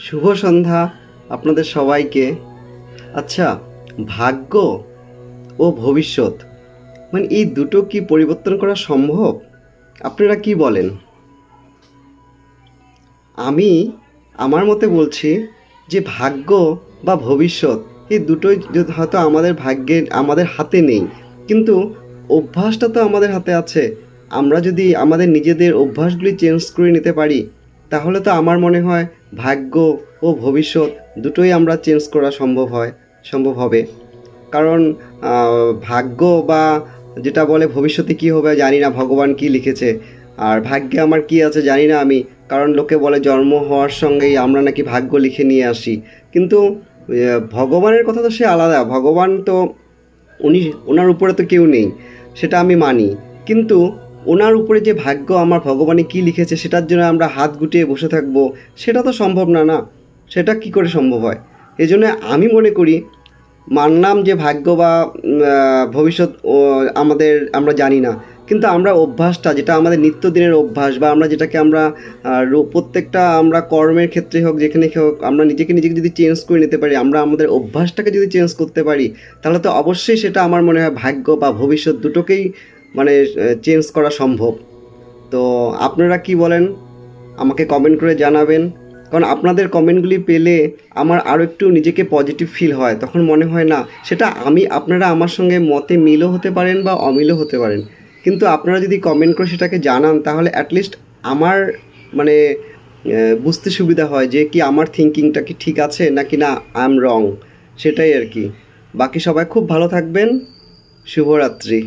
শুভ সন্ধ্যা আপনাদের সবাইকে। আচ্ছা, ভাগ্য ও ভবিষ্যৎ মানে এই দুটো কি পরিবর্তন করা সম্ভব? আপনারা কি বলেন? আমি আমার মতে বলছি যে ভাগ্য বা ভবিষ্যৎ এই দুটোই হয়তো আমাদের ভাগ্যের আমাদের হাতে নেই, কিন্তু অভ্যাসটা তো আমাদের হাতে আছে। আমরা যদি আমাদের নিজেদের অভ্যাসগুলি চেঞ্জ করে নিতে পারি, তাহলে তো আমার মনে হয় ভাগ্য ও ভবিষ্যৎ দুটোই আমরা চেঞ্জ করা সম্ভব হবে। কারণ ভাগ্য বা যেটা বলে ভবিষ্যতে কী হবে জানি না, ভগবান কি লিখেছে। আর ভাগ্যে আমার কি আছে জানি না আমি, কারণ লোকে বলে জন্ম হওয়ার সঙ্গেই আমরা নাকি ভাগ্য লিখে নিয়ে আসি। কিন্তু ভগবানের কথা তো সে আলাদা। ভগবান তো ওনার উপরে তো কেউ নেই, সেটা আমি মানি। কিন্তু ওনার উপরে যে ভাগ্য আমার ভগবানে কি লিখেছে সেটার জন্য আমরা হাত গুটিয়ে বসে থাকবো, সেটা তো সম্ভব না। না, সেটা কি করে সম্ভব হয়? এই জন্য আমি মনে করি, মানলাম যে ভাগ্য বা ভবিষ্যৎ আমরা জানি না, কিন্তু আমরা অভ্যাসটা যেটা আমাদের নিত্যদিনের অভ্যাস, বা আমরা যেটাকে আমরা প্রত্যেকটা আমরা কর্মের ক্ষেত্রে হোক, যেখানে হোক, আমরা নিজেকে যদি চেঞ্জ করে নিতে পারি, আমরা আমাদের অভ্যাসটাকে যদি চেঞ্জ করতে পারি, তাহলে তো অবশ্যই সেটা আমার মনে হয় ভাগ্য বা ভবিষ্যৎ দুটোকেই মানে চেঞ্জ করা সম্ভব। তো আপনারা কি বলেন আমাকে কমেন্ট করে জানাবেন, কারণ আপনাদের কমেন্টগুলি পেলে আমার আরও একটু নিজেকে পজিটিভ ফিল হয়। তখন মনে হয় না, সেটা আপনারা আমার সঙ্গে মতে মিলও হতে পারেন বা অমিলও হতে পারেন, কিন্তু আপনারা যদি কমেন্ট করে সেটাকে জানান, তাহলে অ্যাটলিস্ট আমার মানে বুঝতে সুবিধা হয় যে কি আমার থিঙ্কিংটা কি ঠিক আছে নাকি না আই এম রং, সেটাই আর কি। বাকি সবাই খুব ভালো থাকবেন। শুভরাত্রি।